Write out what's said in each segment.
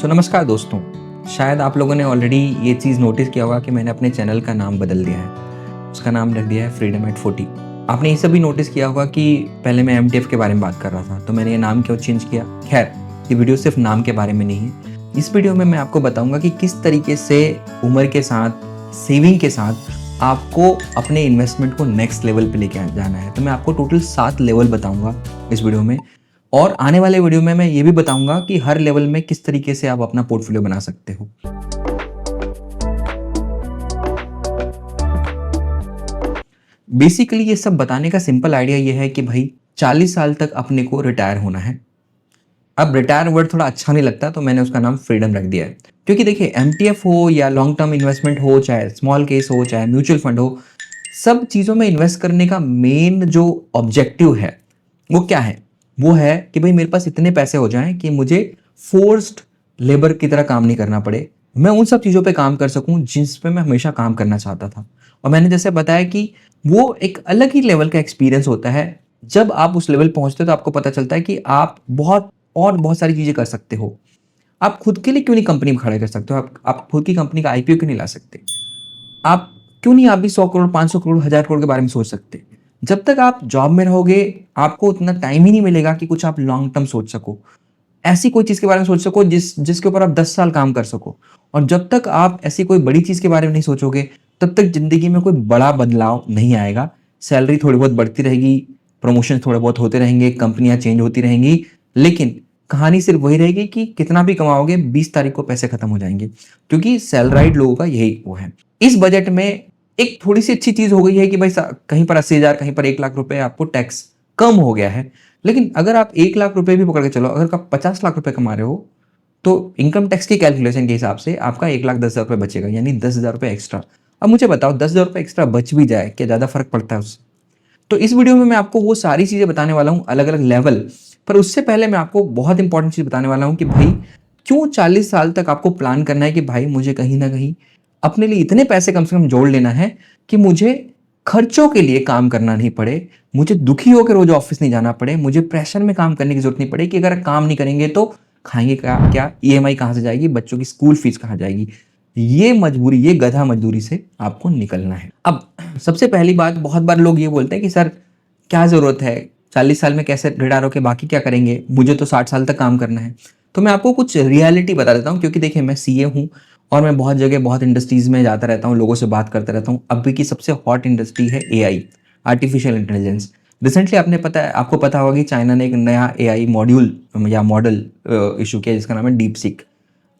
नमस्कार दोस्तों। शायद आप लोगों ने ऑलरेडी ये चीज़ नोटिस किया होगा कि मैंने अपने चैनल का नाम बदल दिया है। उसका नाम रख दिया है फ्रीडम एट 40। आपने ये सब भी नोटिस किया होगा कि पहले मैं एमटीएफ के बारे में बात कर रहा था, तो मैंने ये नाम क्यों चेंज किया। खैर, ये वीडियो सिर्फ नाम के बारे में नहीं है। इस वीडियो में मैं आपको बताऊंगा कि किस तरीके से उम्र के साथ, सेविंग के साथ आपको अपने इन्वेस्टमेंट को नेक्स्ट लेवल पे लेके जाना है। तो मैं आपको टोटल 7 लेवल बताऊंगा इस वीडियो में, और आने वाले वीडियो में मैं ये भी बताऊंगा कि हर लेवल में किस तरीके से आप अपना पोर्टफोलियो बना सकते हो। बेसिकली ये सब बताने का सिंपल आइडिया ये है कि भाई 40 साल तक अपने को रिटायर होना है। अब रिटायर वर्ड थोड़ा अच्छा नहीं लगता, तो मैंने उसका नाम फ्रीडम रख दिया है। क्योंकि देखिए, एमटीएफ हो या लॉन्ग टर्म इन्वेस्टमेंट हो, चाहे स्मॉल केस हो, चाहे म्यूचुअल फंड हो, सब चीज़ों में इन्वेस्ट करने का मेन जो ऑब्जेक्टिव है वो क्या है? वो है कि भाई मेरे पास इतने पैसे हो जाएं कि मुझे फोर्स्ड लेबर की तरह काम नहीं करना पड़े, मैं उन सब चीज़ों पे काम कर सकूं जिस पे मैं हमेशा काम करना चाहता था। और मैंने जैसे बताया कि वो एक अलग ही लेवल का एक्सपीरियंस होता है। जब आप उस लेवल पहुंचते हो तो आपको पता चलता है कि आप बहुत सारी चीज़ें कर सकते हो। आप खुद के लिए क्यों नहीं कंपनी खड़ा कर सकते हो? आप खुद की कंपनी का आईपीओ क्यों नहीं ला सकते? आप क्यों नहीं, आप भी 100 करोड़, 500 करोड़, 1000 करोड़ के बारे में सोच सकते? जब तक आप जॉब में रहोगे, आपको उतना टाइम ही नहीं मिलेगा कि कुछ आप लॉन्ग टर्म सोच सको, ऐसी कोई चीज़ के बारे में सोच सको जिसके ऊपर आप 10 साल काम कर सको। और जब तक आप ऐसी कोई बड़ी चीज़ के बारे में नहीं सोचोगे, तब तक ज़िंदगी में कोई बड़ा बदलाव नहीं आएगा। सैलरी थोड़ी बहुत बढ़ती रहेगी, प्रमोशन थोड़े बहुत होते रहेंगे, कंपनियाँ चेंज होती रहेंगी, लेकिन कहानी सिर्फ वही रहेगी कि कितना भी कमाओगे, 20 तारीख को पैसे खत्म हो जाएंगे। क्योंकि सैलराइड लोगों का यही वो है। इस बजट में एक थोड़ी सी अच्छी चीज़ हो गई है कि भाई कहीं पर 80,000, कहीं पर 1 लाख रुपए आपको टैक्स कम हो गया है। लेकिन अगर आप 1 लाख रुपए भी पकड़ के चलो, अगर आप 50 लाख रुपए कमा रहे हो, तो इनकम टैक्स की कैलकुलेशन के हिसाब से आपका 1,10,000 रुपए बचेगा, यानी 10,000 रुपए एक्स्ट्रा। अब मुझे बताओ, 10,000 रुपए एक्स्ट्रा बच भी जाए, क्या ज़्यादा फर्क पड़ता है उससे? तो इस वीडियो में मैं आपको वो सारी चीज़ें बताने वाला हूँ, अलग अलग लेवल। पर उससे पहले मैं आपको बहुत इंपॉर्टेंट चीज़ बताने वाला हूँ कि भाई क्यों 40 साल तक आपको प्लान करना है कि भाई मुझे कहीं ना कहीं अपने लिए इतने पैसे कम से कम जोड़ लेना है कि मुझे खर्चों के लिए काम करना नहीं पड़े, मुझे दुखी होकर रोज ऑफिस नहीं जाना पड़े, मुझे प्रेशर में काम करने की जरूरत नहीं पड़े कि अगर काम नहीं करेंगे तो खाएंगे क्या, ईएमआई कहाँ से जाएगी, बच्चों की स्कूल फीस कहाँ जाएगी। ये मजबूरी, ये गधा मजदूरी से आपको निकलना है। अब सबसे पहली बात, बहुत बार लोग ये बोलते हैं कि सर क्या ज़रूरत है, 40 साल में कैसे रिटायर होके बाकी क्या करेंगे, मुझे तो 60 साल तक काम करना है। तो मैं आपको कुछ रियलिटी बता देता हूँ, क्योंकि देखिए मैं सीए हूँ और मैं बहुत जगह, बहुत इंडस्ट्रीज़ में जाता रहता हूँ, लोगों से बात करता रहता हूँ। अभी की सबसे हॉट इंडस्ट्री है एआई, आर्टिफिशियल इंटेलिजेंस। रिसेंटली आपको पता होगा कि चाइना ने एक नया एआई मॉड्यूल या मॉडल इशू किया जिसका नाम है डीप सीक।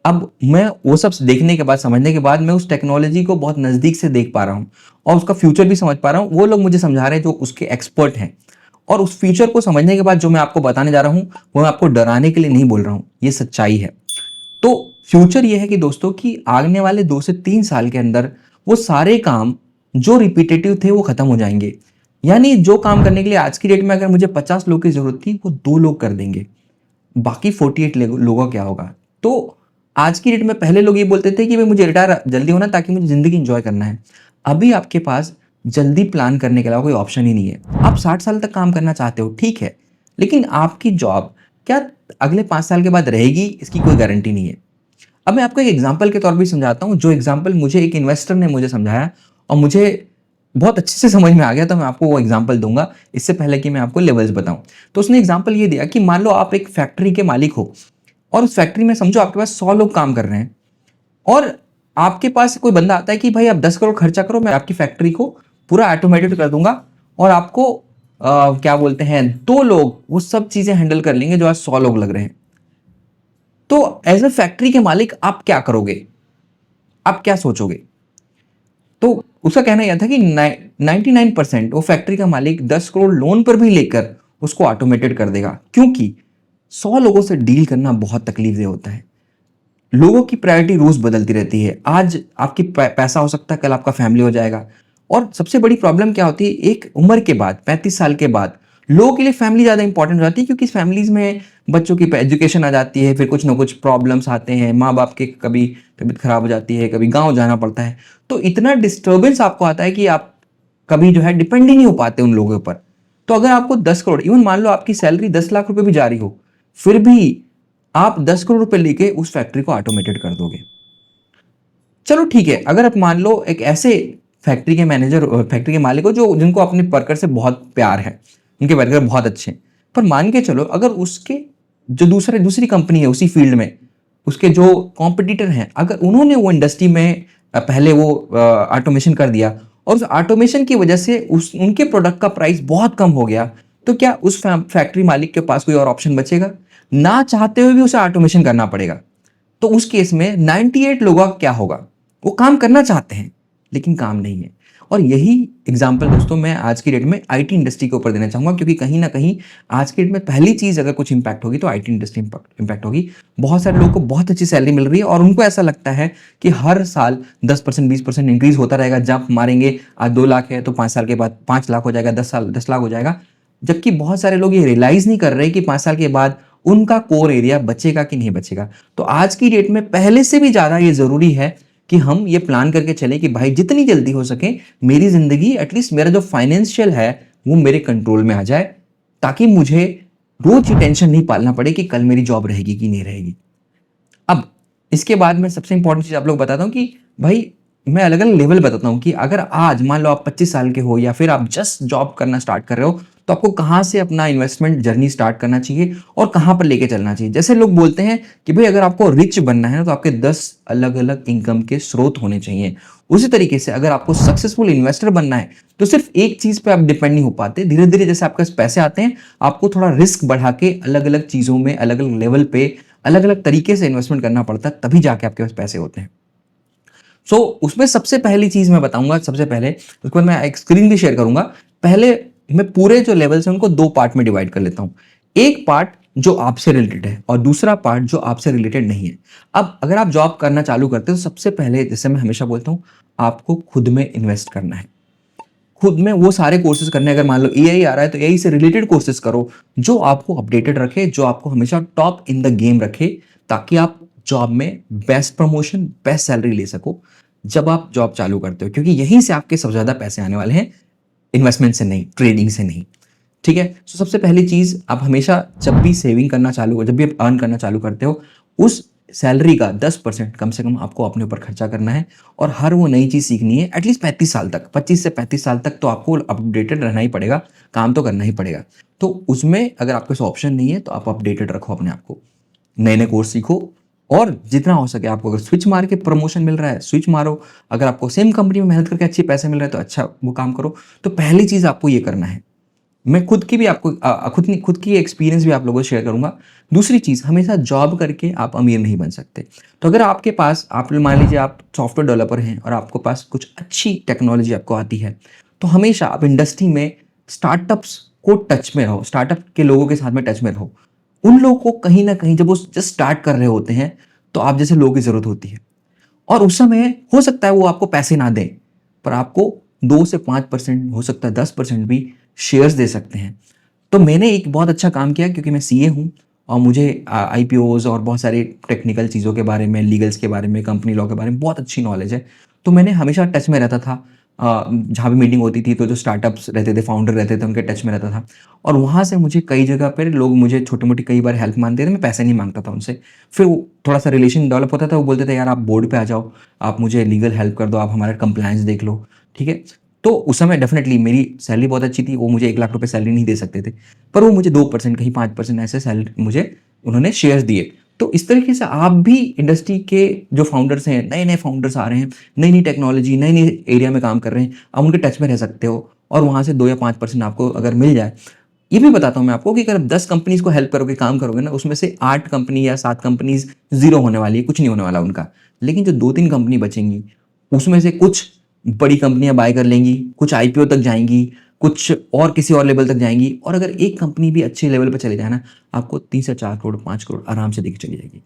अब मैं वो सब देखने के बाद, समझने के बाद, मैं उस टेक्नोलॉजी को बहुत नज़दीक से देख पा रहा हूँ और उसका फ्यूचर भी समझ पा रहा हूँ। वो लोग मुझे समझा रहे हैं जो उसके एक्सपर्ट हैं। और उस फ्यूचर को समझने के बाद जो मैं आपको बताने जा रहा हूँ, वो मैं आपको डराने के लिए नहीं बोल रहा हूँ, ये सच्चाई है। तो फ्यूचर ये है कि दोस्तों, कि आने वाले 2 से 3 साल के अंदर वो सारे काम जो रिपीटेटिव थे वो खत्म हो जाएंगे। यानी जो काम करने के लिए आज की डेट में अगर मुझे 50 लोग की जरूरत थी, वो 2 लोग कर देंगे, बाकी 48 लोगों का क्या होगा? तो आज की डेट में पहले लोग ये बोलते थे कि भाई मुझे रिटायर जल्दी होना ताकि मुझे जिंदगी एंजॉय करना है। अभी आपके पास जल्दी प्लान करने के अलावा कोई ऑप्शन ही नहीं है। आप 60 साल तक काम करना चाहते हो, ठीक है, लेकिन आपकी जॉब क्या अगले 5 साल के बाद रहेगी, इसकी कोई गारंटी नहीं है। अब मैं आपको एक एग्जाम्पल के तौर पर समझाता हूँ, जो एग्जाम्पल मुझे एक इन्वेस्टर ने मुझे समझाया और मुझे बहुत अच्छे से समझ में आ गया, तो मैं आपको वो एग्जाम्पल दूंगा इससे पहले कि मैं आपको लेवल्स बताऊं। तो उसने एग्जाम्पल ये दिया कि मान लो आप एक फैक्ट्री के मालिक हो और उस फैक्ट्री में समझो आपके पास 100 लोग काम कर रहे हैं, और आपके पास कोई बंदा आता है कि भाई आप 10 करोड़ खर्चा करो, मैं आपकी फैक्ट्री को पूरा ऑटोमेटेड कर दूंगा और आपको क्या बोलते हैं, 2 लोग वो सब चीजें हैंडल कर लेंगे जो आज 100 लोग लग रहे हैं। तो एज अ फैक्ट्री के मालिक आप क्या करोगे? आप क्या सोचोगे? तो उसका कहना यह था कि 99% वो फैक्ट्री का मालिक 10 करोड़ लोन पर भी लेकर उसको ऑटोमेटेड कर देगा, क्योंकि 100 लोगों से डील करना बहुत तकलीफदेह होता है। लोगों की प्रायोरिटी रोज बदलती रहती है। आज आपकी पैसा हो सकता है, कल आपका फैमिली हो जाएगा। और सबसे बड़ी प्रॉब्लम क्या होती है, एक उम्र के बाद, 35 साल के बाद लोगों के लिए फैमिली ज़्यादा इंपॉर्टेंट हो जाती है, क्योंकि फैमिलीज में बच्चों की एजुकेशन आ जाती है, फिर कुछ ना कुछ प्रॉब्लम्स आते हैं, माँ बाप के कभी तबीयत खराब हो जाती है, कभी गाँव जाना पड़ता है। तो इतना डिस्टर्बेंस आपको आता है कि आप कभी जो है डिपेंड ही नहीं हो पाते उन लोगों पर। तो अगर आपको 10 करोड़, इवन मान लो आपकी सैलरी 10 लाख रुपए भी जा रही हो, फिर भी आप 10 करोड़ रुपए लेके उस फैक्ट्री को ऑटोमेटेड कर दोगे। चलो ठीक है, अगर आप मान लो एक ऐसे फैक्ट्री के मैनेजर, फैक्ट्री के मालिक हो जो जिनको अपने वर्कर से बहुत प्यार है, उनके वर्कर बहुत अच्छे हैं, पर मान के चलो अगर उसके जो दूसरी कंपनी है उसी फील्ड में, उसके जो कॉम्पिटिटर हैं, अगर उन्होंने वो इंडस्ट्री में पहले वो ऑटोमेशन कर दिया और उस ऑटोमेशन की वजह से उनके प्रोडक्ट का प्राइस बहुत कम हो गया, तो क्या उस फैक्ट्री मालिक के पास कोई और ऑप्शन बचेगा? ना चाहते हुए भी उसे ऑटोमेशन करना पड़ेगा। तो उस केस में 98 लोगों का क्या होगा? वो काम करना चाहते हैं लेकिन काम नहीं है। और यही एग्जाम्पल दोस्तों मैं आज की डेट में आईटी इंडस्ट्री के ऊपर देना चाहूंगा, क्योंकि कहीं ना कहीं आज की डेट में पहली चीज अगर कुछ इंपैक्ट होगी तो आईटी इंडस्ट्री इंपैक्ट होगी। बहुत सारे लोगों को बहुत अच्छी सैलरी मिल रही है और उनको ऐसा लगता है कि हर साल 10% 20% इंक्रीज होता रहेगा, जंप मारेंगे, आज 2 लाख है तो 5 साल के बाद 5 लाख हो जाएगा, 10 लाख हो जाएगा। जबकि बहुत सारे लोग ये रियलाइज नहीं कर रहे कि 5 साल के बाद उनका कोर एरिया बचेगा कि नहीं बचेगा। तो आज की डेट में पहले से भी ज्यादा ये जरूरी है कि हम ये प्लान करके चले कि भाई जितनी जल्दी हो सके मेरी जिंदगी, एटलीस्ट मेरा जो फाइनेंशियल है वो मेरे कंट्रोल में आ जाए, ताकि मुझे रोज ये टेंशन नहीं पालना पड़े कि कल मेरी जॉब रहेगी कि नहीं रहेगी। अब इसके बाद मैं सबसे इंपॉर्टेंट चीज आप लोग बताता हूँ कि भाई मैं अलग अलग लेवल बताता हूँ कि अगर आज मान लो आप 25 साल के हो या फिर आप जस्ट जॉब करना स्टार्ट कर रहे हो, तो आपको कहाँ से अपना इन्वेस्टमेंट जर्नी स्टार्ट करना चाहिए और कहाँ पर लेके चलना चाहिए। जैसे लोग बोलते हैं कि भाई अगर आपको रिच बनना है ना तो आपके 10 अलग अलग इनकम के स्रोत होने चाहिए। उसी तरीके से अगर आपको सक्सेसफुल इन्वेस्टर बनना है तो सिर्फ एक चीज पे आप डिपेंड नहीं हो पाते। धीरे धीरे जैसे आपके पास पैसे आते हैं, आपको थोड़ा रिस्क बढ़ा के अलग अलग चीजों में अलग अलग लेवल पे अलग अलग तरीके से इन्वेस्टमेंट करना पड़ता है, तभी जाके आपके पास पैसे होते हैं। सो उसमें सबसे पहली चीज मैं बताऊंगा, सबसे पहले उसके बाद मैं एक स्क्रीन भी शेयर करूंगा। पहले मैं पूरे जो लेवल्स हैं उनको 2 पार्ट में डिवाइड कर लेता हूं। एक पार्ट जो आपसे रिलेटेड है और दूसरा पार्ट जो आपसे रिलेटेड नहीं है। अब अगर आप जॉब करना चालू करते हो तो सबसे पहले, जैसे मैं हमेशा बोलता हूं, आपको खुद में इन्वेस्ट करना है। खुद में वो सारे कोर्सेज करने हैं। अगर मान लो एआई आ रहा है तो एआई से रिलेटेड कोर्सेज करो जो आपको अपडेटेड रखे, जो आपको हमेशा टॉप इन द गेम रखे, ताकि आप जॉब में बेस्ट प्रमोशन, बेस्ट सैलरी ले सको जब आप जॉब चालू करते हो, क्योंकि यहीं से आपके सबसे ज्यादा पैसे आने वाले हैं, इन्वेस्टमेंट से नहीं, ट्रेडिंग से नहीं। ठीक है, तो सबसे पहली चीज, आप हमेशा जब भी सेविंग करना चालू हो, जब भी आप अर्न करना चालू करते हो, उस सैलरी का 10% कम से कम आपको अपने ऊपर खर्चा करना है। और हर वो नई चीज सीखनी है एटलीस्ट 35 साल तक, 25 से 35 साल तक तो आपको अपडेटेड रहना ही पड़ेगा, काम तो करना ही पड़ेगा। तो उसमें अगर आपके पास ऑप्शन नहीं है तो आप अपडेटेड रखो अपने आप को, नए नए कोर्स सीखो, और जितना हो सके आपको अगर स्विच मार के प्रमोशन मिल रहा है स्विच मारो, अगर आपको सेम कंपनी में मेहनत करके अच्छे पैसे मिल रहे हैं तो अच्छा वो काम करो। तो पहली चीज आपको ये करना है। मैं खुद की भी आपको खुद की एक्सपीरियंस भी आप लोगों से शेयर करूंगा। दूसरी चीज, हमेशा जॉब करके आप अमीर नहीं बन सकते। तो अगर आपके पास, आप मान लीजिए आप सॉफ्टवेयर डेवलपर हैं और आपके पास कुछ अच्छी टेक्नोलॉजी आपको आती है, तो हमेशा आप इंडस्ट्री में स्टार्टअप्स को टच में रहो, स्टार्टअप के लोगों के साथ में टच में रहो। उन लोगों को कहीं ना कहीं जब वो जस्ट स्टार्ट कर रहे होते हैं तो आप जैसे लोगों की जरूरत होती है, और उस समय हो सकता है वो आपको पैसे ना दें, पर आपको 2 से 5%, हो सकता है 10% भी शेयर्स दे सकते हैं। तो मैंने एक बहुत अच्छा काम किया, क्योंकि मैं सीए हूँ और मुझे आईपीओज और बहुत सारे टेक्निकल चीज़ों के बारे में, लीगल्स के बारे में, कंपनी लॉ के बारे में बहुत अच्छी नॉलेज है। तो मैंने हमेशा टच में रहता था। जहाँ भी मीटिंग होती थी तो जो स्टार्टअप्स रहते थे, फाउंडर रहते थे, उनके टच में रहता था। और वहाँ से मुझे कई जगह पर लोग मुझे छोटी मोटी कई बार हेल्प मांगते थे, मैं पैसे नहीं मांगता था उनसे। फिर वो थोड़ा सा रिलेशन डेवलप होता था, वो बोलते थे यार आप बोर्ड पे आ जाओ, आप मुझे लीगल हेल्प कर दो, आप हमारा कंप्लायंस देख लो। ठीक है, तो उस समय डेफिनेटली मेरी सैलरी बहुत अच्छी थी, वो मुझे 1 लाख रुपए सैलरी नहीं दे सकते थे, पर वो मुझे 2%, कहीं 5% ऐसे सैलरी मुझे उन्होंने शेयर्स दिए। तो इस तरीके से आप भी इंडस्ट्री के जो फाउंडर्स हैं, नए नए फाउंडर्स आ रहे हैं, नई नई टेक्नोलॉजी, नई नई एरिया में काम कर रहे हैं, आप उनके टच में रह सकते हो और वहाँ से 2 या 5% आपको अगर मिल जाए। ये भी बताता हूँ मैं आपको कि अगर 10 कंपनीज को हेल्प करोगे, काम करोगे ना, उसमें से 8 कंपनी या 7 कंपनीज जीरो होने वाली है, कुछ नहीं होने वाला उनका। लेकिन जो 2-3 कंपनी बचेंगी उसमें से कुछ बड़ी कंपनियां बाय कर लेंगी, कुछ आईपीओ तक जाएंगी, कुछ और किसी और लेवल तक जाएंगी। और अगर एक कंपनी भी अच्छे लेवल पर चले जाए ना, आपको 3 से 4 करोड़, 5 करोड़ आराम से देके चली जाएगी।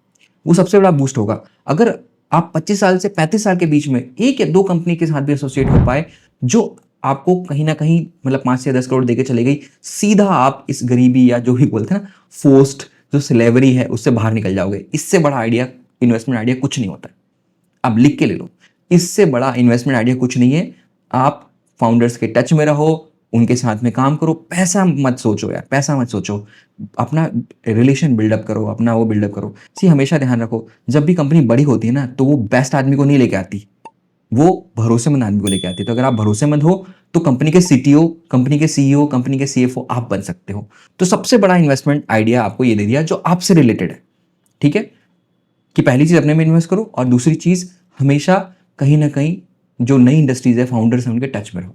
वो सबसे बड़ा बूस्ट होगा। अगर आप 25 साल से 35 साल के बीच में 1 या 2 कंपनी के साथ भी एसोसिएट हो पाए, जो आपको कहीं ना कहीं मतलब 5 से 10 करोड़ देके चले गई, सीधा आप इस गरीबी या जो भी बोलते हैं ना, फोर्स्ड जो स्लेवरी है, उससे बाहर निकल जाओगे। इससे बड़ा आइडिया, इन्वेस्टमेंट आइडिया कुछ नहीं होता है। अब लिख के ले लो, इससे बड़ा इन्वेस्टमेंट आइडिया कुछ नहीं है। आप फाउंडर्स के टच में रहो, उनके साथ में काम करो, पैसा मत सोचो यार, पैसा मत सोचो, अपना रिलेशन बिल्डअप करो, अपना वो बिल्डअप करो। सी हमेशा ध्यान रखो, जब भी कंपनी बड़ी होती है ना, तो वो बेस्ट आदमी को नहीं लेके आती, वो भरोसेमंद आदमी को लेके आती है। तो अगर आप भरोसेमंद हो तो कंपनी के सीटीओ, कंपनी के सीईओ, कंपनी के सीएफओ आप बन सकते हो। तो सबसे बड़ा इन्वेस्टमेंट आइडिया आपको ये दे दिया जो आपसे रिलेटेड है, ठीक है, कि पहली चीज अपने में इन्वेस्ट करो, और दूसरी चीज हमेशा कहीं ना कहीं जो नई इंडस्ट्रीज है, फाउंडर्स हैं, उनके टच में रहो।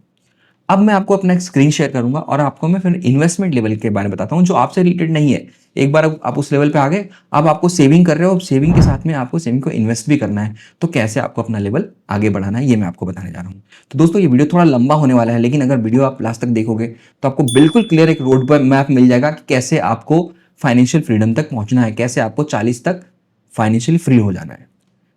अब मैं आपको अपना एक स्क्रीन शेयर करूंगा और आपको मैं फिर इन्वेस्टमेंट लेवल के बारे में बताता हूं जो आपसे रिलेटेड नहीं है। एक बार आप उस लेवल पे आ गए, अब आपको सेविंग कर रहे हो, अब सेविंग के साथ में आपको सेविंग को इन्वेस्ट भी करना है, तो कैसे आपको अपना लेवल आगे बढ़ाना है ये मैं आपको बताने जा रहा हूँ। तो दोस्तों ये वीडियो थोड़ा लंबा होने वाला है, लेकिन अगर वीडियो आप लास्ट तक देखोगे तो आपको बिल्कुल क्लियर एक रोड मैप मिल जाएगा कि कैसे आपको फाइनेंशियल फ्रीडम तक पहुंचना है, कैसे आपको 40 तक फाइनेंशियली फ्री हो जाना है।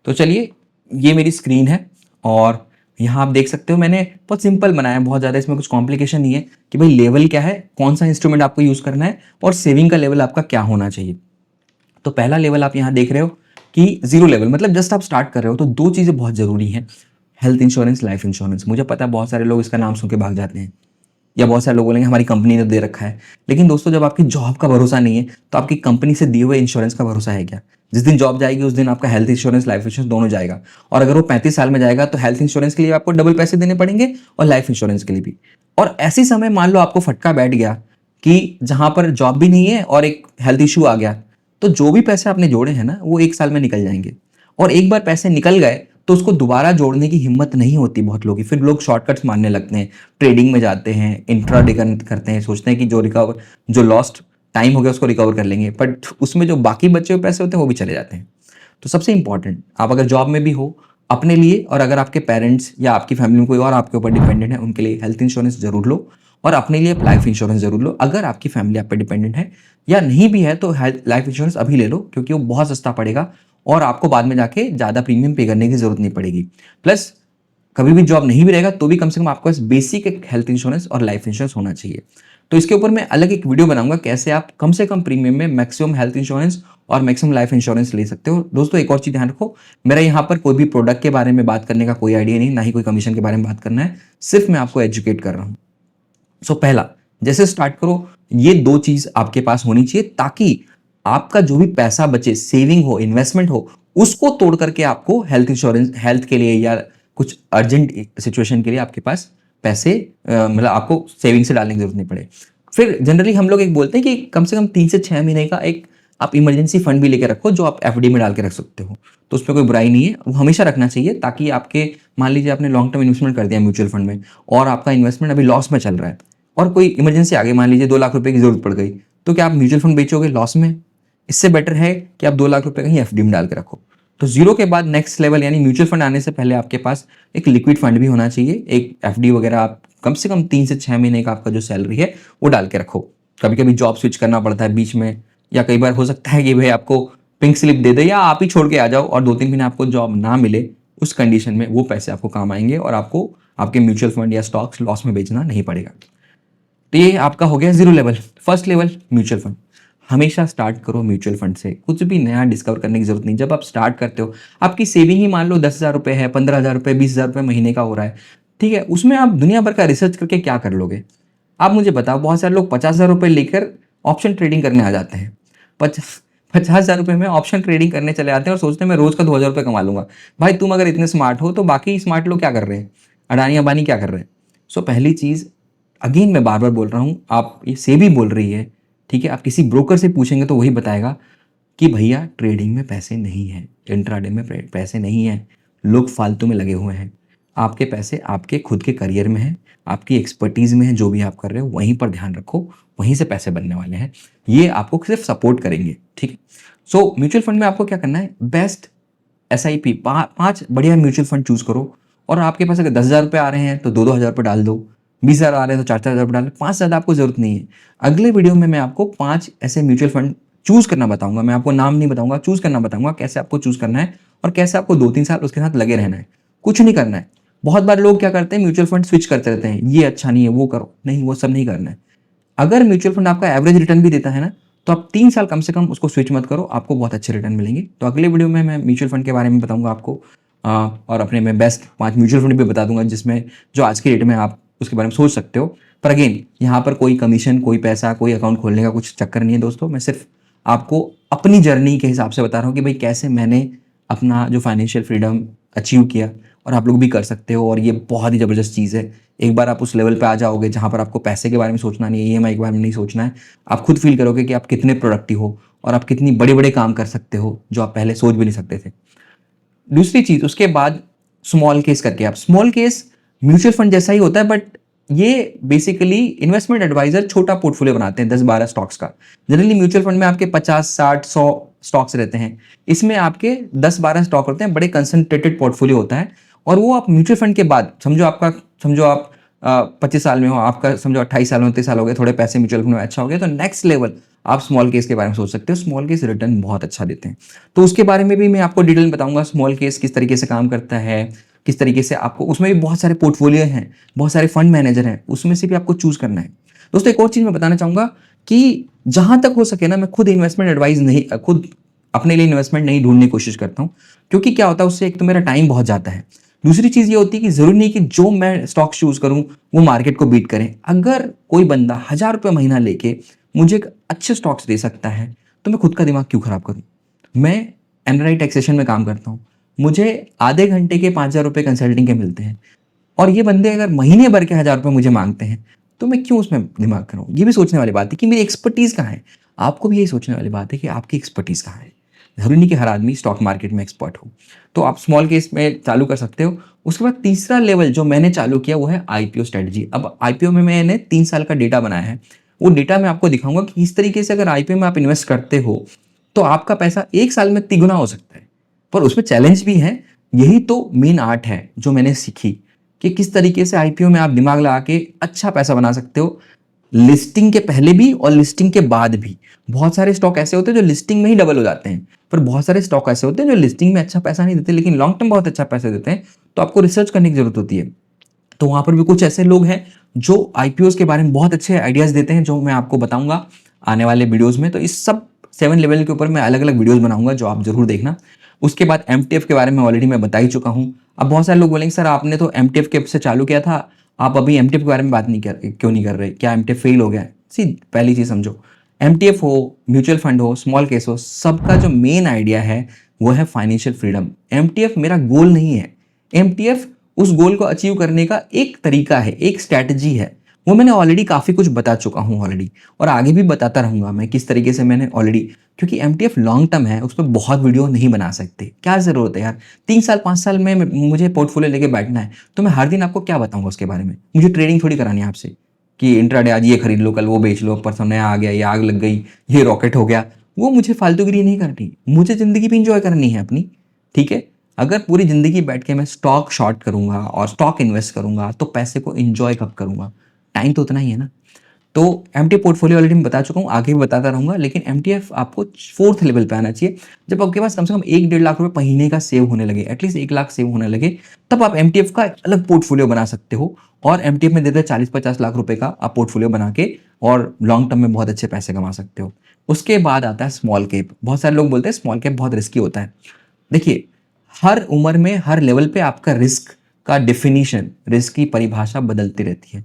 तो चलिए, ये मेरी स्क्रीन है और यहाँ आप देख सकते हो मैंने बहुत सिंपल बनाया है, बहुत ज़्यादा इसमें कुछ कॉम्प्लिकेशन नहीं है कि भाई लेवल क्या है, कौन सा इंस्ट्रूमेंट आपको यूज़ करना है और सेविंग का लेवल आपका क्या होना चाहिए। तो पहला लेवल आप यहाँ देख रहे हो कि जीरो लेवल, मतलब जस्ट आप स्टार्ट कर रहे हो। तो दो चीज़ें बहुत ज़रूरी हैं, हेल्थ इंश्योरेंस, लाइफ इंश्योरेंस। मुझे पता है बहुत सारे लोग इसका नाम सुन के भाग जाते हैं, या बहुत सारे लोग बोलेंगे हमारी कंपनी ने दे रखा है। लेकिन दोस्तों जब आपकी जॉब का भरोसा नहीं है तो आपकी कंपनी से दिए हुए इंश्योरेंस का भरोसा है क्या? जिस दिन जॉब जाएगी उस दिन आपका हेल्थ इंश्योरेंस, लाइफ इंश्योरेंस दोनों जाएगा। और अगर वो 35 साल में जाएगा तो हेल्थ इंश्योरेंस के लिए आपको डबल पैसे देने पड़ेंगे और लाइफ इंश्योरेंस के लिए भी। और ऐसे समय मान लो आपको फटका बैठ गया कि जहां पर जॉब भी नहीं है और एक हेल्थ इश्यू आ गया, तो जो भी पैसे आपने जोड़े हैं ना वो 1 साल में निकल जाएंगे। और एक बार पैसे निकल गए तो उसको दोबारा जोड़ने की हिम्मत नहीं होती बहुत लोगों की। फिर लोग शॉर्टकट्स मारने लगते हैं, ट्रेडिंग में जाते हैं, इंट्राडे करते हैं, सोचते हैं कि जो लॉस्ट टाइम हो गया उसको रिकवर कर लेंगे, बट उसमें जो बाकी बचे हुए पैसे होते हैं वो भी चले जाते हैं। तो सबसे इंपॉर्टेंट, आप अगर जॉब में भी हो अपने लिए, और अगर आपके पेरेंट्स या आपकी फैमिली में कोई और आपके ऊपर डिपेंडेंट है, उनके लिए हेल्थ इंश्योरेंस जरूर लो और अपने लिए लाइफ इंश्योरेंस जरूर लो। अगर आपकी फैमिली आप पे डिपेंडेंट है या नहीं भी है तो लाइफ इंश्योरेंस अभी ले लो, क्योंकि वो बहुत सस्ता पड़ेगा और आपको बाद में जाके ज़्यादा प्रीमियम पे करने की जरूरत नहीं पड़ेगी। प्लस कभी भी जॉब नहीं भी रहेगा तो भी कम से कम आपको बेसिक एक हेल्थ इंश्योरेंस और लाइफ इंश्योरेंस होना चाहिए। तो इसके ऊपर मैं अलग एक वीडियो बनाऊंगा कैसे आप कम से कम प्रीमियम में मैक्सिमम हेल्थ इंश्योरेंस और मैक्सिमम लाइफ इंश्योरेंस ले सकते हो। दोस्तों एक और चीज ध्यान रखो, मेरा यहाँ पर कोई भी प्रोडक्ट के बारे में बात करने का कोई आइडिया नहीं, ना ही कोई कमीशन के बारे में बात करना है, सिर्फ मैं आपको एजुकेट कर रहा हूँ। सो पहला, जैसे स्टार्ट करो, ये दो चीज आपके पास होनी चाहिए ताकि आपका जो भी पैसा बचे, सेविंग हो, इन्वेस्टमेंट हो, उसको तोड़ करके आपको हेल्थ इंश्योरेंस, हेल्थ के लिए या कुछ अर्जेंट सिचुएशन के लिए आपके पास पैसे मतलब आपको सेविंग से डालने की जरूरत नहीं पड़े। फिर जनरली हम लोग एक बोलते हैं कि कम से कम 3 से 6 महीने का एक आप इमरजेंसी फंड भी लेके रखो, जो आप एफडी में डाल के रख सकते हो। तो उसमें कोई बुराई नहीं है, वो हमेशा रखना चाहिए ताकि आपके, मान लीजिए आपने लॉन्ग टर्म इन्वेस्टमेंट कर दिया म्यूचुअल फंड में और आपका इन्वेस्टमेंट अभी लॉस में चल रहा है और कोई इमरजेंसी आ गई, मान लीजिए 2 लाख रुपए की जरूरत पड़ गई, तो क्या आप म्यूचुअल फंड बेचोगे लॉस में? इससे बेटर है कि आप 2 लाख रुपए कहीं एफडी में डाल के रखो। तो जीरो के बाद नेक्स्ट लेवल, यानी म्यूचुअल फंड आने से पहले आपके पास एक लिक्विड फंड भी होना चाहिए, एक एफडी वगैरह आप कम से कम 3 से 6 महीने का आपका जो सैलरी है वो डाल के रखो। कभी कभी जॉब स्विच करना पड़ता है बीच में, या कई बार हो सकता है कि भाई आपको पिंक स्लिप दे दे या आप ही छोड़ के आ जाओ और 2-3 महीने आपको जॉब ना मिले, उस कंडीशन में वो पैसे आपको काम आएंगे और आपको आपके म्यूचुअल फंड या स्टॉक्स लॉस में बेचना नहीं पड़ेगा। तो ये आपका हो गया zero level. First level mutual fund, हमेशा स्टार्ट करो म्यूचुअल फंड से, कुछ भी नया डिस्कवर करने की जरूरत नहीं। जब आप स्टार्ट करते हो, आपकी सेविंग ही मान लो 10,000 रुपये है, 15,000 रुपये, 20,000 रुपये महीने का हो रहा है, ठीक है, उसमें आप दुनिया भर का रिसर्च करके क्या कर लोगे? आप मुझे बताओ, बहुत सारे लोग 50,000 रुपये लेकर ऑप्शन ट्रेडिंग करने आ जाते हैं, 50,000 रुपये में ऑप्शन ट्रेडिंग करने चले जाते हैं और सोचते हैं मैं रोज का 2,000 रुपये कमा लूंगा। भाई तुम अगर इतने स्मार्ट हो तो बाकी स्मार्ट लोग क्या कर रहे हैं, अडानी अंबानी क्या कर रहे हैं? सो पहली चीज, अगेन मैं बार बार बोल रहा हूँ, आप ये सेबी बोल रही है, ठीक है, आप किसी ब्रोकर से पूछेंगे तो वही बताएगा कि भैया ट्रेडिंग में पैसे नहीं है, इंट्राडे में पैसे नहीं है, लोग फालतू में लगे हुए हैं। आपके पैसे आपके खुद के करियर में हैं, आपकी एक्सपर्टीज में है, जो भी आप कर रहे हो वहीं पर ध्यान रखो, वहीं से पैसे बनने वाले हैं, ये आपको सिर्फ सपोर्ट करेंगे, ठीक है। सो म्यूचुअल फंड में आपको क्या करना है, बेस्ट SIP 5 बढ़िया म्यूचुअल फंड चूज करो। और आपके पास अगर 10,000 रुपये आ रहे हैं तो 2-2 हज़ार रुपये डाल दो, 20,000 आ रहे हैं तो 4-4 हज़ार रुपये डाल दो, 5 से ज़्यादा आपको जरूरत नहीं है। अगले वीडियो में मैं आपको 5 ऐसे म्यूचुअल फंड चूज करना बताऊंगा, मैं आपको नाम नहीं बताऊंगा, चूज करना बताऊंगा कैसे आपको चूज करना है और कैसे आपको 2-3 साल उसके साथ लगे रहना है, कुछ नहीं करना है। बहुत बार लोग क्या करते हैं, म्यूचुअल फंड स्विच करते रहते हैं, ये अच्छा नहीं है वो करो, नहीं वो सब नहीं करना है। अगर म्यूचुअल फंड आपका एवरेज रिटर्न भी देता है ना, तो आप 3 साल कम से कम उसको स्विच मत करो, आपको बहुत अच्छे रिटर्न मिलेंगे। तो अगले वीडियो में मैं म्यूचुअल फंड के बारे में बताऊंगा आपको, और अपने में बेस्ट 5 म्यूचुअल फंड भी बता दूंगा जिसमें जो आज के डेट में आप उसके बारे में सोच सकते हो। पर अगेन यहाँ पर कोई कमीशन, कोई पैसा, कोई अकाउंट खोलने का कुछ चक्कर नहीं है दोस्तों। मैं सिर्फ आपको अपनी जर्नी के हिसाब से बता रहा हूँ कि भाई कैसे मैंने अपना जो फाइनेंशियल फ्रीडम अचीव किया, और आप लोग भी कर सकते हो। और ये बहुत ही ज़बरदस्त चीज़ है। एक बार आप उस लेवल पे आ जाओगे जहाँ पर आपको पैसे के बारे में सोचना नहीं है, ईएमआई के बारे में नहीं सोचना है, आप खुद फील करोगे कि आप कितने प्रोडक्टिव हो और आप कितनी बड़े बड़े काम कर सकते हो जो आप पहले सोच भी नहीं सकते थे। दूसरी चीज़, उसके बाद स्मॉल केस करके, आप स्मॉल केस म्यूचुअल फंड जैसा ही होता है, बट ये बेसिकली इन्वेस्टमेंट एडवाइजर छोटा पोर्टफोलियो बनाते हैं 10-12 स्टॉक्स का। जनरली म्यूचुअल फंड में आपके 50, 60, 100 स्टॉक्स रहते हैं, इसमें आपके 10-12 स्टॉक होते हैं, बड़े कंसंट्रेटेड पोर्टफोलियो होता है। और वो आप म्यूचुअल फंड के बाद समझो आप 25 साल में हो, आपका समझो 28 साल 29 साल हो गए, थोड़े पैसे म्यूचुअल फंड में अच्छा हो गया, तो नेक्स्ट लेवल आप स्मॉल केस के बारे में सोच सकते हो। स्मॉल केस रिटर्न बहुत अच्छा देते हैं, तो उसके बारे में भी मैं आपको डिटेल में बताऊंगा। स्मॉल केस किस तरीके से काम करता है, किस तरीके से आपको, उसमें भी बहुत सारे पोर्टफोलियो हैं, बहुत सारे फंड मैनेजर हैं, उसमें से भी आपको चूज करना है। दोस्तों एक और चीज़ मैं बताना चाहूँगा कि जहाँ तक हो सके ना, मैं खुद इन्वेस्टमेंट एडवाइस नहीं, खुद अपने लिए इन्वेस्टमेंट नहीं ढूंढने की कोशिश करता हूँ, क्योंकि क्या होता है उससे एक तो मेरा टाइम बहुत जाता है, दूसरी चीज़ ये होती है कि ज़रूरी नहीं कि जो मैं स्टॉक चूज़ करूँ वो मार्केट को बीट करें। अगर कोई बंदा 1,000 रुपये महीना लेके मुझे एक अच्छे स्टॉक्स दे सकता है, तो मैं खुद का दिमाग क्यों खराब करूँ। मैं एनआरआई टैक्सेशन में काम करता हूँ, मुझे आधे घंटे के 5,000 रुपये कंसल्टिंग के मिलते हैं, और ये बंदे अगर महीने भर के 1,000 रुपये मुझे मांगते हैं, तो मैं क्यों उसमें दिमाग करूँ। ये भी सोचने वाली बात है कि मेरी एक्सपर्टीज़ कहाँ है। आपको भी यही सोचने वाली बात है कि आपकी एक्सपर्टीज़ कहाँ है। ज़रूरी नहीं कि हर आदमी स्टॉक मार्केट में एक्सपर्ट हो, तो आप स्मॉल केस में चालू कर सकते हो। उसके बाद तीसरा लेवल जो मैंने चालू किया वो है आईपीओ स्ट्रेटजी। अब आईपीओ में मैंने 3 साल का डेटा बनाया है, वो डेटा मैं आपको दिखाऊंगा कि इस तरीके से अगर आईपीओ में आप इन्वेस्ट करते हो तो आपका पैसा 1 साल में तिगुना हो सकता है। पर उसमें चैलेंज भी है, यही तो मेन आर्ट है जो मैंने सीखी कि किस तरीके से आईपीओ में आप दिमाग लगा के अच्छा पैसा बना सकते हो, लिस्टिंग के पहले भी और लिस्टिंग के बाद भी। बहुत सारे स्टॉक ऐसे होते हैं जो लिस्टिंग में ही डबल हो जाते हैं, पर बहुत सारे स्टॉक ऐसे होते हैं जो लिस्टिंग में अच्छा पैसा नहीं देते लेकिन लॉन्ग टर्म बहुत अच्छा पैसा देते हैं, तो आपको रिसर्च करने की जरूरत होती है। तो वहां पर भी कुछ ऐसे लोग हैं जो आईपीओ के बारे में बहुत अच्छे आइडियाज देते हैं, जो मैं आपको बताऊंगा आने वाले वीडियोज में। तो इस सब 7 लेवल के ऊपर मैं अलग अलग वीडियोज बनाऊंगा, जो आप जरूर देखना। उसके बाद एमटीएफ के बारे में ऑलरेडी मैं बता ही चुका हूँ। अब बहुत सारे लोग बोलेंगे सर आपने तो एमटीएफ के से चालू किया था, आप अभी एमटीएफ के बारे में बात नहीं क्यों नहीं कर रहे, क्या एमटीएफ फेल हो गया है। पहली चीज समझो, एमटीएफ हो, म्यूचुअल फंड हो, स्मॉल केस हो, सबका जो मेन आइडिया है वो है फाइनेंशियल फ्रीडम। एमटीएफ मेरा गोल नहीं है, एमटीएफ उस गोल को अचीव करने का एक तरीका है, एक स्ट्रैटेजी है। वो मैंने ऑलरेडी काफी कुछ बता चुका हूं ऑलरेडी, और आगे भी बताता रहूंगा मैं किस तरीके से मैंने ऑलरेडी, क्योंकि एमटीएफ लॉन्ग टर्म है, उस पर बहुत वीडियो नहीं बना सकते, क्या जरूरत है यार। 3 साल 5 साल में मुझे पोर्टफोलियो लेके बैठना है, तो मैं हर दिन आपको क्या बताऊंगा उसके बारे में। मुझे ट्रेडिंग थोड़ी करानी है आपसे कि इंट्राडे आज ये खरीद लो, कल वो बेच लो, परसों नया आ गया, ये आग लग गई, ये रॉकेट हो गया। वो मुझे फालतूगिरी नहीं करनी, मुझे जिंदगी भी इंजॉय करनी है अपनी, ठीक है। अगर पूरी जिंदगी बैठ के मैं स्टॉक शॉर्ट करूंगा और स्टॉक इन्वेस्ट करूंगा तो पैसे को एंजॉय कब करूंगा, टाइम तो उतना ही है ना। तो एमटीएफ पोर्टफोलियो ऑलरेडी मैं बता चुका हूँ, आगे भी बताता रहूंगा, लेकिन एमटीएफ आपको 4th लेवल पे आना चाहिए, जब आपके पास कम से कम 1-1.5 लाख रुपए महीने का सेव होने लगे, एटलीस्ट 1 लाख सेव होने लगे, तब आप एमटीएफ का एक अलग पोर्टफोलियो बना सकते हो। और एमटीएफ में देते हैं 40-50 लाख रुपए का आप पोर्टफोलियो बना के, और लॉन्ग टर्म में बहुत अच्छे पैसे कमा सकते हो। उसके बाद आता है स्मॉल कैप। बहुत सारे लोग बोलते हैं स्मॉल कैप बहुत रिस्की होता है। देखिए, हर उम्र में हर लेवल पे आपका रिस्क का डिफिनीशन, रिस्क की परिभाषा बदलती रहती है।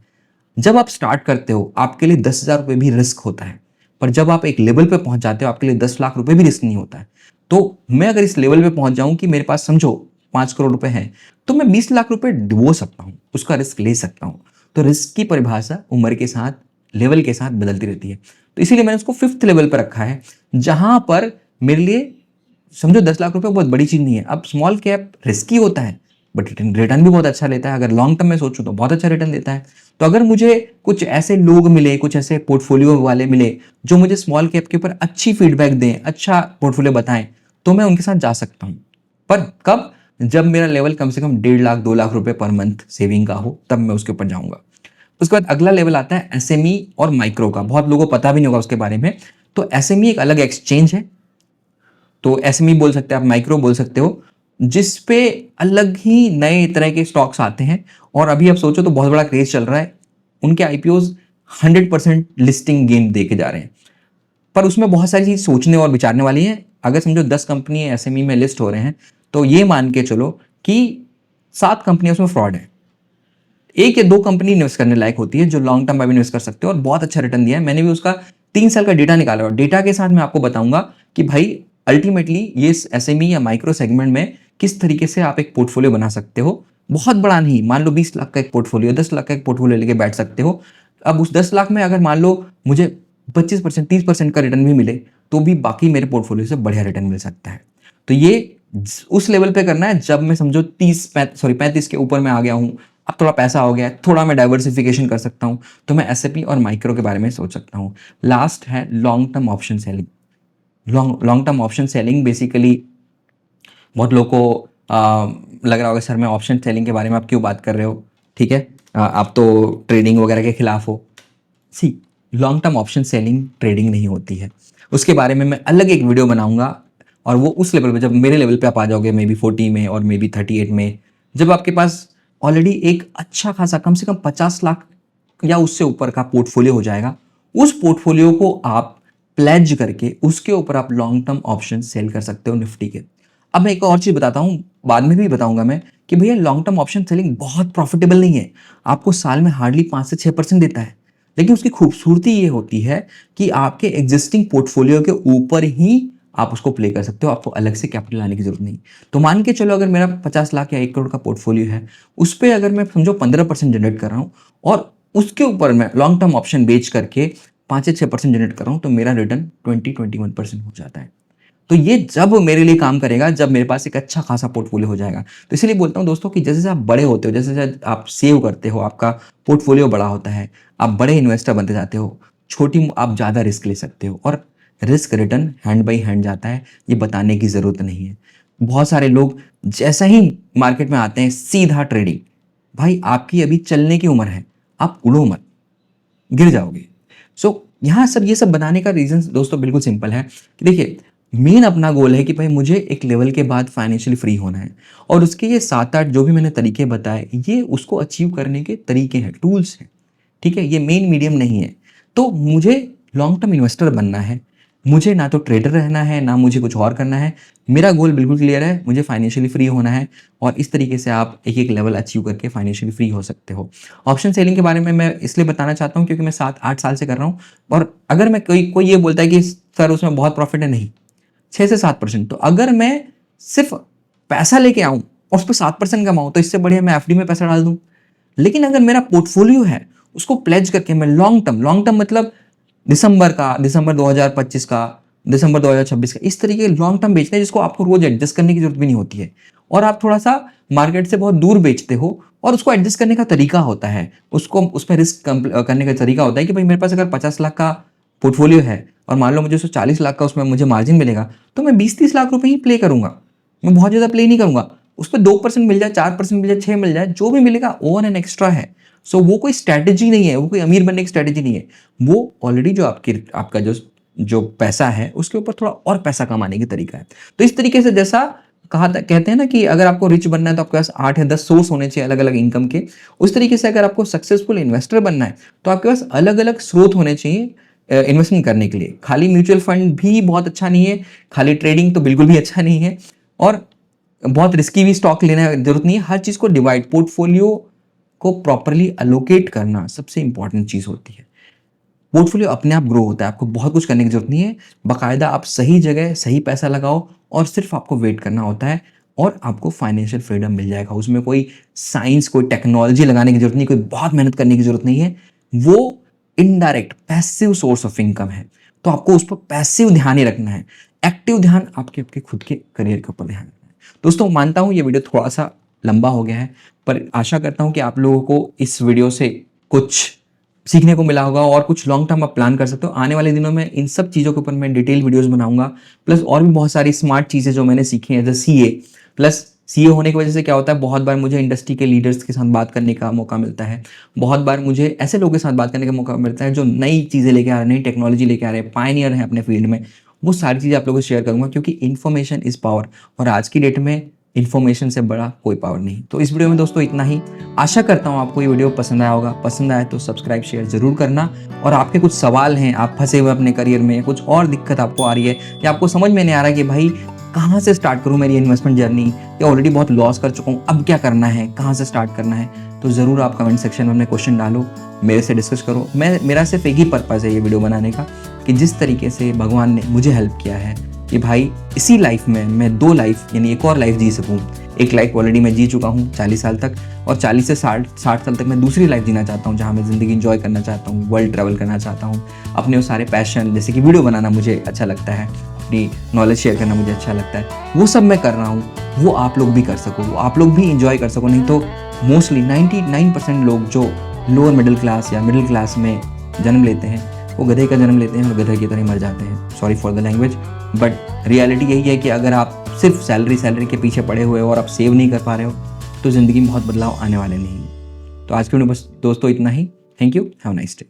जब आप स्टार्ट करते हो आपके लिए 10,000 रुपये भी रिस्क होता है, पर जब आप एक लेवल पे पहुंच जाते हो आपके लिए 10 लाख रुपए भी रिस्क नहीं होता है। तो मैं अगर इस लेवल पे पहुंच जाऊं कि मेरे पास समझो 5 करोड़ रुपए हैं, तो मैं 20 लाख रुपए डुबो सकता हूं, उसका रिस्क ले सकता हूं। तो रिस्क की परिभाषा उम्र के साथ, लेवल के साथ बदलती रहती है। तो इसीलिए मैंने उसको 5th लेवल पर रखा है, जहां पर मेरे लिए समझो 10 लाख रुपए बहुत बड़ी चीज नहीं है। अब स्मॉल कैप रिस्की होता है, बट रिटर्न भी बहुत अच्छा लेता है। अगर लॉन्ग टर्म में सोचूं तो बहुत अच्छा रिटर्न देता है। तो अगर मुझे कुछ ऐसे लोग मिले, कुछ ऐसे पोर्टफोलियो वाले मिले जो मुझे स्मॉल कैप के ऊपर अच्छी फीडबैक दें, अच्छा पोर्टफोलियो बताएं, तो मैं उनके साथ जा सकता हूं। पर कब, जब मेरा लेवल कम से कम 1.5 लाख 2 लाख रुपए पर मंथ सेविंग का हो, तब मैं उसके ऊपर जाऊंगा। उसके बाद अगला लेवल आता है एसएमई और माइक्रो का। बहुत लोगों को पता भी नहीं होगा उसके बारे में। तो एसएमई एक अलग एक्सचेंज है, तो एसएमई बोल सकते हैं आप, माइक्रो बोल सकते हो, जिस पे अलग ही नए तरह के स्टॉक्स आते हैं। और अभी आप सोचो तो बहुत बड़ा क्रेज चल रहा है, उनके आईपीओज 100% लिस्टिंग गेम दे के जा रहे हैं। पर उसमें बहुत सारी चीज सोचने और विचारने वाली है। अगर समझो 10 कंपनी एसएमई में लिस्ट हो रहे हैं, तो ये मान के चलो कि 7 कंपनियां उसमें फ्रॉड है, एक या दो कंपनी इन्वेस्ट करने लायक होती है जो लॉन्ग टर्म में भी इन्वेस्ट कर सकते हो और बहुत अच्छा रिटर्न दिया है। मैंने भी उसका 3 साल का डेटा निकाला और डेटा के साथ मैं आपको बताऊंगा कि भाई अल्टीमेटली ये एसएमई या माइक्रो सेगमेंट में किस तरीके से आप एक पोर्टफोलियो बना सकते हो। बहुत बड़ा नहीं, मान लो 20 लाख का एक पोर्टफोलियो, 10 लाख का एक पोर्टफोलियो लेके बैठ सकते हो। अब उस 10 लाख में अगर मान लो मुझे 25% 30% का रिटर्न भी मिले तो भी बाकी मेरे पोर्टफोलियो से बढ़िया रिटर्न मिल सकता है। तो ये उस लेवल पे करना है जब मैं समझो 35 के ऊपर मैं आ गया हूँ, अब थोड़ा पैसा हो गया है, थोड़ा मैं डाइवर्सिफिकेशन कर सकता हूँ, तो मैं एसएपी और माइक्रो के बारे में सोच सकता हूँ। लास्ट है long term option selling. Long term option selling basically बहुत लोगों को लग रहा होगा सर मैं ऑप्शन सेलिंग के बारे में आप क्यों बात कर रहे हो, ठीक है, आप तो ट्रेडिंग वगैरह के खिलाफ हो। See, long term option selling trading नहीं होती है, उसके बारे में मैं अलग एक वीडियो बनाऊंगा और वो उस लेवल पे, जब मेरे लेवल पे आप आ जाओगे मे बी 40 में और मे बी 38 में, जब आपके पास ऑलरेडी एक अच्छा खासा कम से कम 50 लाख या उससे ऊपर का पोर्टफोलियो हो जाएगा, उस पोर्टफोलियो को आप प्लेज करके उसके ऊपर आप लॉन्ग टर्म ऑप्शन सेल कर सकते हो निफ्टी के। अब मैं एक और चीज बताता हूँ, बाद में भी बताऊंगा मैं कि भैया लॉन्ग टर्म ऑप्शन सेलिंग बहुत प्रॉफिटेबल नहीं है, आपको साल में हार्डली 5 से 6% देता है, लेकिन उसकी खूबसूरती ये होती है कि आपके एग्जिस्टिंग पोर्टफोलियो के ऊपर ही आप उसको प्ले कर सकते हो, आपको अलग से कैपिटल लाने की जरूरत नहीं। तो मान के चलो अगर मेरा 50 लाख या 1 करोड़ का पोर्टफोलियो है, उस पर अगर मैं समझो 15% जनरेट कर रहा हूँ और उसके ऊपर मैं लॉन्ग टर्म ऑप्शन बेच करके 5 से 6% जनरेट कर रहा हूँ, तो मेरा रिटर्न 20-21% हो जाता है। तो ये जब मेरे लिए काम करेगा जब मेरे पास एक अच्छा खासा पोर्टफोलियो हो जाएगा। तो इसलिए बोलता हूँ दोस्तों कि जैसे जैसे आप बड़े होते हो, जैसे जैसे आप सेव करते हो, आपका पोर्टफोलियो बड़ा होता है, आप बड़े इन्वेस्टर बनते जाते हो, छोटी आप ज़्यादा रिस्क ले सकते हो और risk return hand by hand जाता है, ये बताने की ज़रूरत नहीं है। बहुत सारे लोग जैसा ही मार्केट में आते हैं सीधा ट्रेडिंग। भाई आपकी अभी चलने की उम्र है, आप उड़ो मत, गिर जाओगे। यहाँ सब ये सब बनाने का रीजन दोस्तों बिल्कुल सिंपल है कि देखिए मेन अपना गोल है कि भाई मुझे एक लेवल के बाद फाइनेंशियली फ्री होना है और उसके ये 7-8 जो भी मैंने तरीके बताए ये उसको अचीव करने के तरीके हैं, टूल्स हैं, ठीक है, ये मेन मीडियम नहीं है। तो मुझे लॉन्ग टर्म इन्वेस्टर बनना है, मुझे ना तो ट्रेडर रहना है ना मुझे कुछ और करना है, मेरा गोल बिल्कुल क्लियर है, मुझे फाइनेंशियली फ्री होना है और इस तरीके से आप एक एक लेवल अचीव करके फाइनेंशियली फ्री हो सकते हो। ऑप्शन सेलिंग के बारे में मैं इसलिए बताना चाहता हूँ क्योंकि मैं 7-8 साल से कर रहा हूँ और अगर मैं कोई ये बोलता है कि सर उसमें बहुत प्रॉफिट है, नहीं, 6 से 7%। तो अगर मैं सिर्फ पैसा लेके आऊं और उस पर 7% कमाऊं तो इससे बढ़िया मैं एफडी में पैसा डाल दूं। लेकिन अगर मेरा पोर्टफोलियो है उसको प्लेज करके मैं लॉन्ग टर्म मतलब दिसंबर 2025 का, दिसंबर 2026 का, इस तरीके लॉन्ग टर्म बेचना है जिसको आपको रोज एडजस्ट करने की जरूरत भी नहीं होती है और आप थोड़ा सा मार्केट से बहुत दूर बेचते हो और उसको एडजस्ट करने का तरीका होता है, उसको उस पर रिस्क करने का तरीका होता है कि भाई मेरे पास अगर 50 लाख का पोर्टफोलियो है और मान लो मुझे 40 लाख का उसमें मुझे मार्जिन मिलेगा तो मैं 20-30 लाख रुपए ही प्ले करूंगा, मैं बहुत ज़्यादा प्ले नहीं करूंगा। उस पर 2% मिल जाए, 4% मिल जाए, 6 मिल जाए, जो भी मिलेगा ओवर एंड एक्स्ट्रा है। वो कोई स्ट्रैटेजी नहीं है, वो कोई अमीर बनने की स्ट्रैटेजी नहीं है, वो ऑलरेडी जो आपका जो पैसा है उसके ऊपर थोड़ा और पैसा कमाने की तरीका है। तो इस तरीके से जैसा कहते हैं ना कि अगर आपको रिच बनना है तो आपके पास 8 या 10 सोर्स होने चाहिए अलग अलग इनकम के, उस तरीके से अगर आपको सक्सेसफुल इन्वेस्टर बनना है तो आपके पास अलग अलग स्रोत होने चाहिए इन्वेस्टमेंट करने के लिए। खाली म्यूचुअल फंड भी बहुत अच्छा नहीं है, खाली ट्रेडिंग तो बिल्कुल भी अच्छा नहीं है और बहुत रिस्की भी स्टॉक लेना जरूरत नहीं है। हर चीज को डिवाइड, पोर्टफोलियो को प्रॉपरली अलोकेट करना सबसे इंपॉर्टेंट चीज होती है। पोर्टफोलियो अपने आप ग्रो होता है, आपको बहुत कुछ करने की जरूरत नहीं है, बाकायदा आप सही जगह सही पैसा लगाओ और सिर्फ आपको वेट करना होता है और आपको फाइनेंशियल फ्रीडम मिल जाएगा। उसमें कोई साइंस, कोई टेक्नोलॉजी लगाने की जरूरत नहीं, कोई बहुत मेहनत करने की जरूरत नहीं है, वो indirect passive source of income है। तो आपको उस पर पैसिव ध्यान ही रखना है, एक्टिव ध्यान आपके आपके खुद के करियर के ऊपर ध्यान रखना है। दोस्तों मानता हूं ये वीडियो थोड़ा सा लंबा हो गया है, पर आशा करता हूं कि आप लोगों को इस वीडियो से कुछ सीखने को मिला होगा और कुछ लॉन्ग टर्म आप प्लान कर सकते हो। आने वाले दिनों में इन सब चीज़ों के ऊपर मैं डिटेल वीडियोस बनाऊंगा, प्लस और भी बहुत सारी स्मार्ट चीज़ें जो मैंने सीखी हैं, जैसे सीए। प्लस सीए होने की वजह से क्या होता है, बहुत बार मुझे इंडस्ट्री के लीडर्स के साथ बात करने का मौका मिलता है, बहुत बार मुझे ऐसे लोगों के साथ बात करने का मौका मिलता है जो नई चीज़ें लेके आ रहे हैं, नई टेक्नोलॉजी लेके आ रहे हैं, पायनियर हैं अपने फील्ड में। वो सारी चीज़ें आप लोगों से शेयर करूंगा क्योंकि इन्फॉर्मेशन इज पावर और आज की डेट में इन्फॉर्मेशन से बड़ा कोई पावर नहीं। तो इस वीडियो में दोस्तों इतना ही। आशा करता हूँ आपको ये वीडियो पसंद आया होगा, पसंद आया तो सब्सक्राइब शेयर जरूर करना और आपके कुछ सवाल हैं, आप फंसे हुए अपने करियर में, कुछ और दिक्कत आपको आ रही है या आपको समझ में नहीं आ रहा है कि भाई कहाँ से स्टार्ट करूँ मेरी इन्वेस्टमेंट जर्नी, या ऑलरेडी बहुत लॉस कर चुका हूँ, अब क्या करना है, कहाँ से स्टार्ट करना है, तो ज़रूर आप कमेंट सेक्शन में अपने क्वेश्चन डालो, मेरे से डिस्कस करो। मेरा सिर्फ एक ही पर्पज़ है ये वीडियो बनाने का, कि जिस तरीके से भगवान ने मुझे हेल्प किया है कि भाई इसी लाइफ में मैं 2 लाइफ यानी एक और लाइफ जी सकूँ। एक लाइफ ऑलरेडी मैं जी चुका हूँ 40 साल तक, और 40 से 60 साल तक मैं दूसरी लाइफ जीना चाहता हूँ, जहाँ मैं ज़िंदगी इंजॉय करना चाहता हूँ, वर्ल्ड ट्रैवल करना चाहता हूँ। अपने वो सारे पैशन, जैसे कि वीडियो बनाना मुझे अच्छा लगता है, अपनी नॉलेज शेयर करना मुझे अच्छा लगता है, वो सब मैं कर रहा हूँ, वो आप लोग भी कर सको, वो आप लोग भी इंजॉय कर सको। नहीं तो मोस्टली 99% लोग जो लोअर मिडिल क्लास या मिडिल क्लास में जन्म लेते हैं, वो गधे का जन्म लेते हैं और गधे की तरह मर जाते हैं। Sorry for the language, but reality यही है कि अगर आप सिर्फ सैलरी के पीछे पड़े हुए हो और आप सेव नहीं कर पा रहे हो, तो ज़िंदगी में बहुत बदलाव आने वाले नहीं। तो आज के वीडियो बस दोस्तों इतना ही। Thank you, have a nice day.